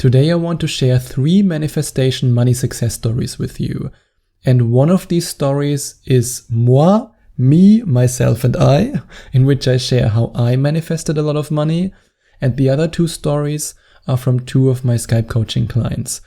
Today I want to share 3 manifestation money success stories with you. And one of these stories is moi, me, myself and I, in which I share how I manifested a lot of money. And the other 2 stories are from 2 of my Skype coaching clients.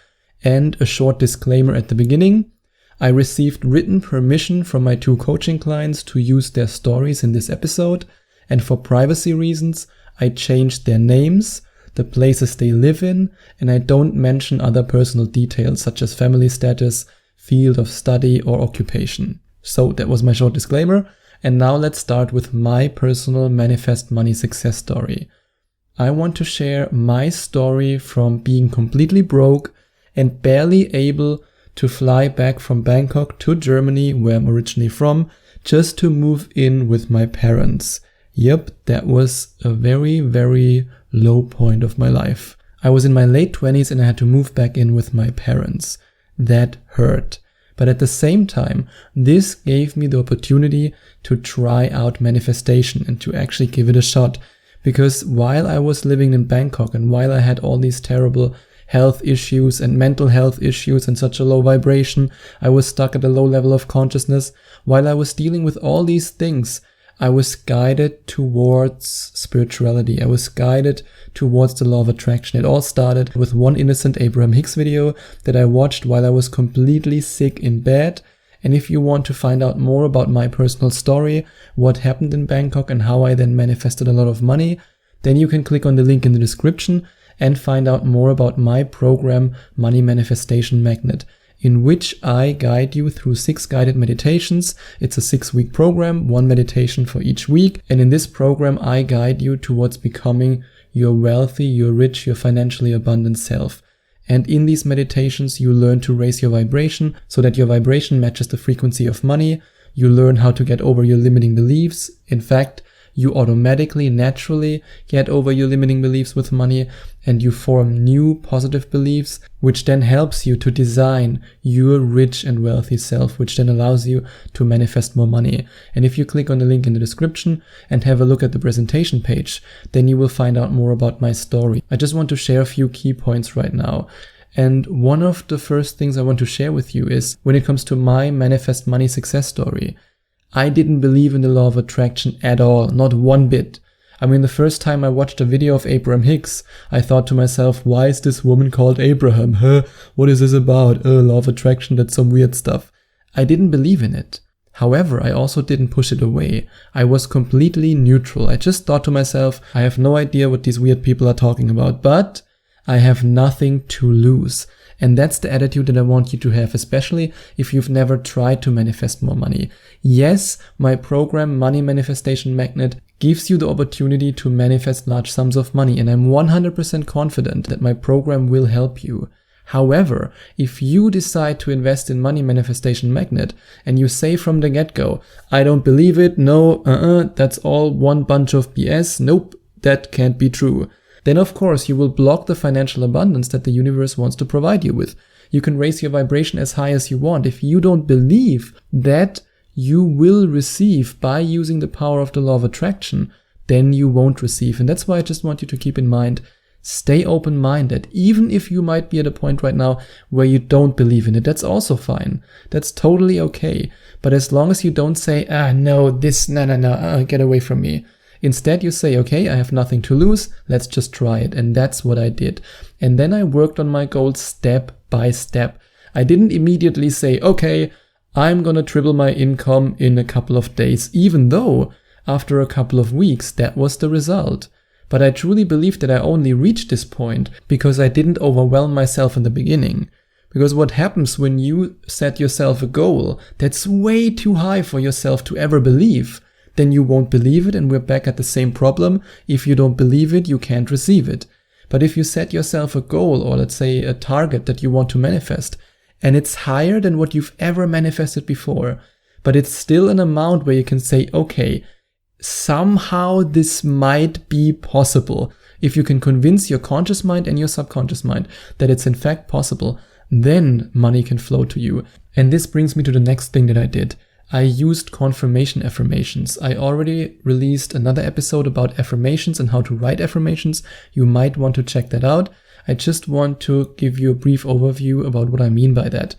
And a short disclaimer at the beginning. I received written permission from my 2 coaching clients to use their stories in this episode. And for privacy reasons, I changed their names, the places they live in, and I don't mention other personal details such as family status, field of study, or occupation. So that was my short disclaimer, and now let's start with my personal manifest money success story. I want to share my story from being completely broke and barely able to fly back from Bangkok to Germany, where I'm originally from, just to move in with my parents. Yep, that was a very, very low point of my life. I was in my late 20s and I had to move back in with my parents. That hurt. But at the same time, this gave me the opportunity to try out manifestation and to actually give it a shot. Because while I was living in Bangkok and while I had all these terrible health issues and mental health issues and such a low vibration, I was stuck at a low level of consciousness. While I was dealing with all these things, I was guided towards spirituality. I was guided towards the law of attraction. It all started with one innocent Abraham Hicks video that I watched while I was completely sick in bed. And if you want to find out more about my personal story, what happened in Bangkok and how I then manifested a lot of money, then you can click on the link in the description and find out more about my program, Money Manifestation Magnet, in which I guide you through 6 guided meditations. It's a 6-week program, 1 meditation for each week. And in this program, I guide you towards becoming your wealthy, your rich, your financially abundant self. And in these meditations, you learn to raise your vibration so that your vibration matches the frequency of money. You learn how to get over your limiting beliefs. In fact, you automatically, naturally get over your limiting beliefs with money, and you form new positive beliefs, which then helps you to design your rich and wealthy self, which then allows you to manifest more money. And if you click on the link in the description and have a look at the presentation page, then you will find out more about my story. I just want to share a few key points right now. And one of the first things I want to share with you is when it comes to my manifest money success story, I didn't believe in the law of attraction at all, not one bit. I mean, the first time I watched a video of Abraham Hicks, I thought to myself, why is this woman called Abraham? What is this about? Law of attraction, that's some weird stuff. I didn't believe in it. However, I also didn't push it away. I was completely neutral. I just thought to myself, I have no idea what these weird people are talking about, but I have nothing to lose. And that's the attitude that I want you to have, especially if you've never tried to manifest more money. Yes, my program, Money Manifestation Magnet, gives you the opportunity to manifest large sums of money, and I'm 100% confident that my program will help you. However, if you decide to invest in Money Manifestation Magnet and you say from the get-go, I don't believe it, no, that's all one bunch of BS, nope, that can't be true, then of course you will block the financial abundance that the universe wants to provide you with. You can raise your vibration as high as you want. If you don't believe that you will receive by using the power of the law of attraction, then you won't receive. And that's why I just want you to keep in mind, stay open-minded. Even if you might be at a point right now where you don't believe in it, that's also fine. That's totally okay. But as long as you don't say, no, get away from me. Instead, you say, okay, I have nothing to lose, let's just try it. And that's what I did. And then I worked on my goals step by step. I didn't immediately say, okay, I'm gonna triple my income in a couple of days, even though after a couple of weeks, that was the result. But I truly believe that I only reached this point because I didn't overwhelm myself in the beginning. Because what happens when you set yourself a goal that's way too high for yourself to ever believe, then you won't believe it, and we're back at the same problem. If you don't believe it, you can't receive it. But if you set yourself a goal, or let's say a target that you want to manifest, and it's higher than what you've ever manifested before, but it's still an amount where you can say, okay, somehow this might be possible. If you can convince your conscious mind and your subconscious mind that it's in fact possible, then money can flow to you. And this brings me to the next thing that I did. I used confirmation affirmations. I already released another episode about affirmations and how to write affirmations. You might want to check that out. I just want to give you a brief overview about what I mean by that.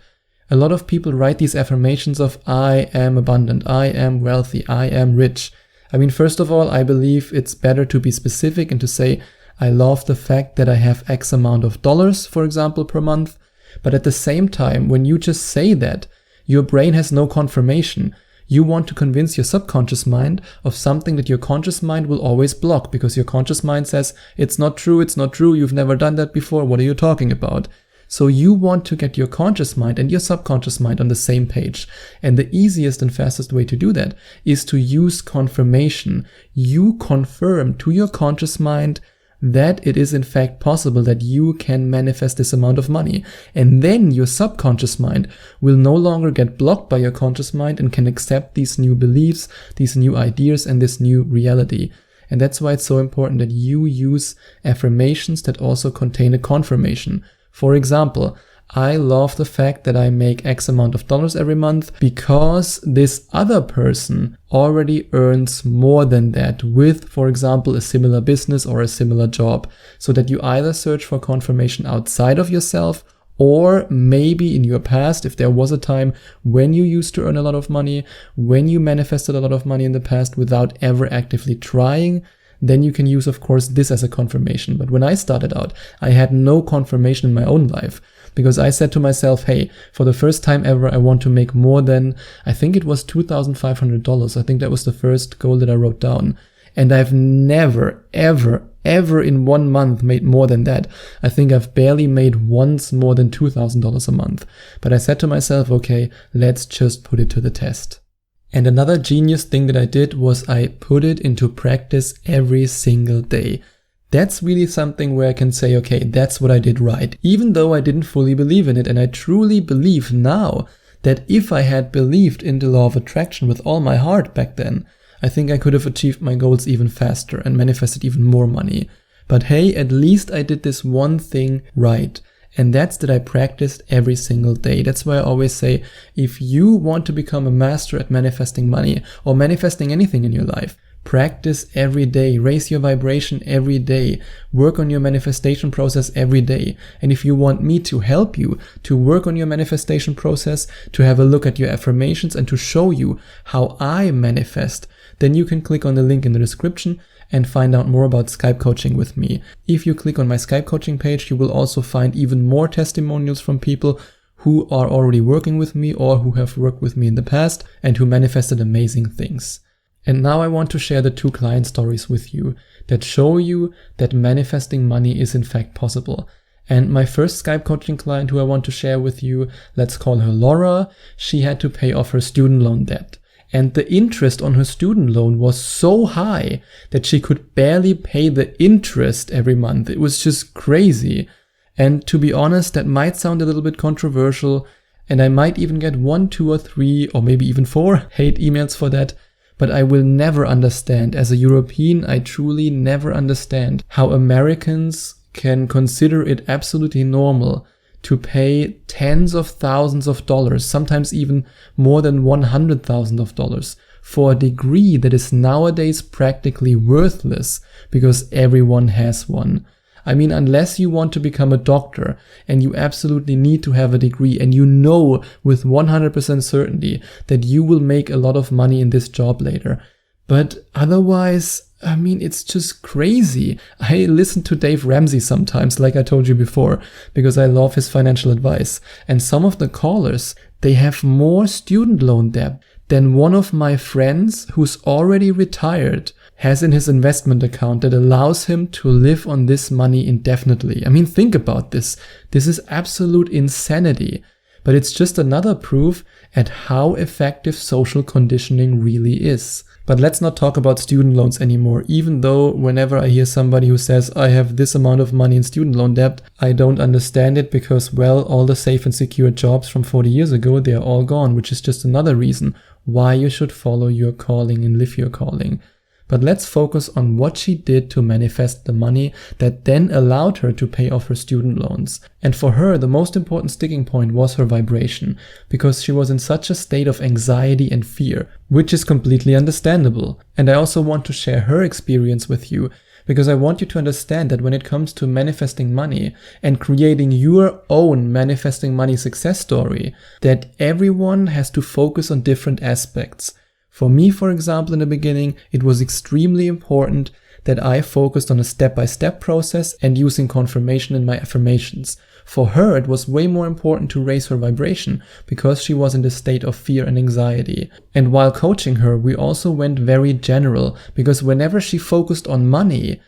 A lot of people write these affirmations of I am abundant, I am wealthy, I am rich. I mean, first of all, I believe it's better to be specific and to say, I love the fact that I have X amount of dollars, for example, per month. But at the same time, when you just say that, your brain has no confirmation. You want to convince your subconscious mind of something that your conscious mind will always block, because your conscious mind says, it's not true, you've never done that before, what are you talking about? So you want to get your conscious mind and your subconscious mind on the same page. And the easiest and fastest way to do that is to use confirmation. You confirm to your conscious mind that it is in fact possible that you can manifest this amount of money. And then your subconscious mind will no longer get blocked by your conscious mind and can accept these new beliefs, these new ideas, and this new reality. And that's why it's so important that you use affirmations that also contain a confirmation. For example, I love the fact that I make X amount of dollars every month because this other person already earns more than that with, for example, a similar business or a similar job. So that you either search for confirmation outside of yourself, or maybe in your past, if there was a time when you used to earn a lot of money, when you manifested a lot of money in the past without ever actively trying, then you can use, of course, this as a confirmation. But when I started out, I had no confirmation in my own life, because I said to myself, hey, for the first time ever, I want to make more than, I think it was $2,500. I think that was the first goal that I wrote down. And I've never, ever in 1 month made more than that. I think I've barely made once more than $2,000 a month. But I said to myself, okay, let's just put it to the test. And another genius thing that I did was I put it into practice every single day. That's really something where I can say, okay, that's what I did right, even though I didn't fully believe in it. And I truly believe now that if I had believed in the law of attraction with all my heart back then, I think I could have achieved my goals even faster and manifested even more money. But hey, at least I did this one thing right. And that's that I practiced every single day. That's why I always say, if you want to become a master at manifesting money or manifesting anything in your life, practice every day, raise your vibration every day, work on your manifestation process every day. And if you want me to help you to work on your manifestation process, to have a look at your affirmations and to show you how I manifest, then you can click on the link in the description and find out more about Skype coaching with me. If you click on my Skype coaching page, you will also find even more testimonials from people who are already working with me or who have worked with me in the past and who manifested amazing things. And now I want to share the 2 client stories with you that show you that manifesting money is in fact possible. And my first Skype coaching client who I want to share with you, let's call her Laura, she had to pay off her student loan debt. And the interest on her student loan was so high that she could barely pay the interest every month. It was just crazy. And to be honest, that might sound a little bit controversial, and I might even get 1, 2, or 3, or maybe even 4 hate emails for that. But I will never understand. As a European, I truly never understand how Americans can consider it absolutely normal to pay tens of thousands of dollars, sometimes even more than $100,000 for a degree that is nowadays practically worthless because everyone has one. I mean, unless you want to become a doctor and you absolutely need to have a degree and you know with 100% certainty that you will make a lot of money in this job later. But otherwise, I mean, it's just crazy. I listen to Dave Ramsey sometimes, like I told you before, because I love his financial advice. And some of the callers, they have more student loan debt than one of my friends who's already retired has in his investment account that allows him to live on this money indefinitely. I mean, think about this. This is absolute insanity. But it's just another proof at how effective social conditioning really is. But let's not talk about student loans anymore, even though whenever I hear somebody who says, I have this amount of money in student loan debt, I don't understand it because, well, all the safe and secure jobs from 40 years ago, they are all gone, which is just another reason why you should follow your calling and live your calling. But let's focus on what she did to manifest the money that then allowed her to pay off her student loans. And for her, the most important sticking point was her vibration, because she was in such a state of anxiety and fear, which is completely understandable. And I also want to share her experience with you, because I want you to understand that when it comes to manifesting money and creating your own manifesting money success story, that everyone has to focus on different aspects. For me, for example, in the beginning, it was extremely important that I focused on a step-by-step process and using confirmation in my affirmations. For her, it was way more important to raise her vibration because she was in the state of fear and anxiety. And while coaching her, we also went very general because whenever she focused on money,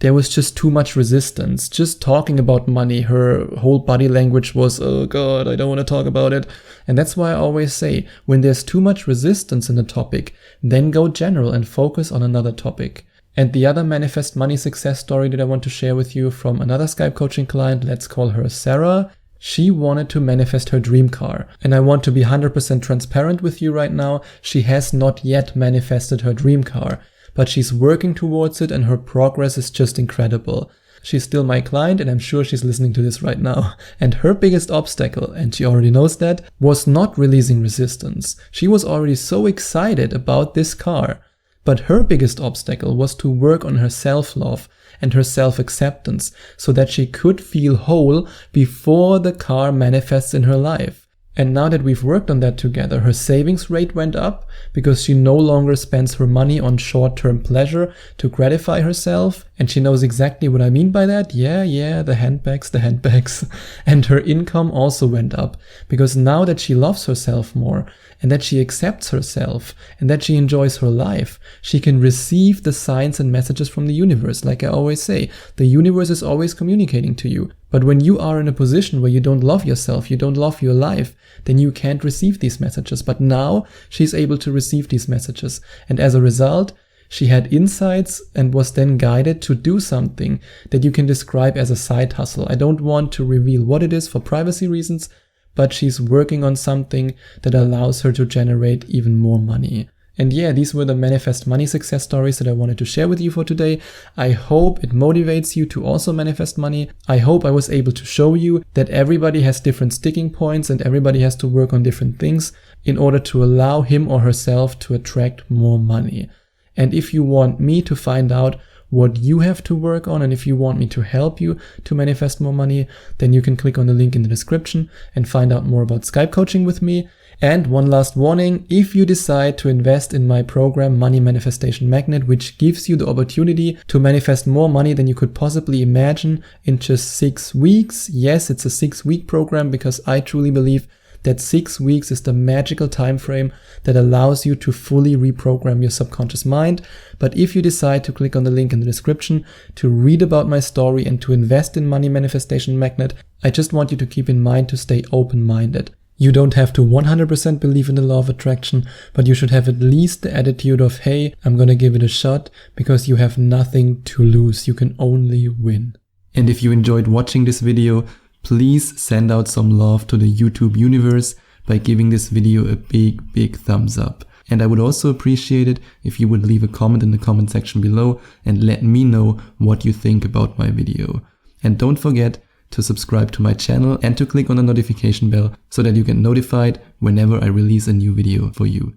there was just too much resistance. Just talking about money, her whole body language was, oh God, I don't want to talk about it. And that's why I always say, when there's too much resistance in a topic, then go general and focus on another topic. And the other manifest money success story that I want to share with you from another Skype coaching client, let's call her Sarah. She wanted to manifest her dream car. And I want to be 100% transparent with you right now. She has not yet manifested her dream car, but she's working towards it and her progress is just incredible. She's still my client and I'm sure she's listening to this right now. And her biggest obstacle, and she already knows that, was not releasing resistance. She was already so excited about this car. But her biggest obstacle was to work on her self-love and her self-acceptance so that she could feel whole before the car manifests in her life. And now that we've worked on that together, her savings rate went up because she no longer spends her money on short-term pleasure to gratify herself. And she knows exactly what I mean by that. Yeah, the handbags. And her income also went up because now that she loves herself more and that she accepts herself and that she enjoys her life, she can receive the signs and messages from the universe. Like I always say, the universe is always communicating to you. But when you are in a position where you don't love yourself, you don't love your life, then you can't receive these messages. But now she's able to receive these messages. And as a result, she had insights and was then guided to do something that you can describe as a side hustle. I don't want to reveal what it is for privacy reasons, but she's working on something that allows her to generate even more money. And yeah, these were the manifest money success stories that I wanted to share with you for today. I hope it motivates you to also manifest money. I hope I was able to show you that everybody has different sticking points and everybody has to work on different things in order to allow him or herself to attract more money. And if you want me to find out what you have to work on and if you want me to help you to manifest more money, then you can click on the link in the description and find out more about Skype coaching with me. And one last warning, if you decide to invest in my program Money Manifestation Magnet, which gives you the opportunity to manifest more money than you could possibly imagine in just 6 weeks. Yes, it's a 6-week program because I truly believe that 6 weeks is the magical time frame that allows you to fully reprogram your subconscious mind. But if you decide to click on the link in the description to read about my story and to invest in Money Manifestation Magnet, I just want you to keep in mind to stay open-minded. You don't have to 100% believe in the law of attraction, but you should have at least the attitude of, hey, I'm gonna give it a shot, because you have nothing to lose. You can only win. And if you enjoyed watching this video, please send out some love to the YouTube universe by giving this video a big thumbs up. And I would also appreciate it if you would leave a comment in the comment section below and let me know what you think about my video. And don't forget to subscribe to my channel and to click on the notification bell so that you get notified whenever I release a new video for you.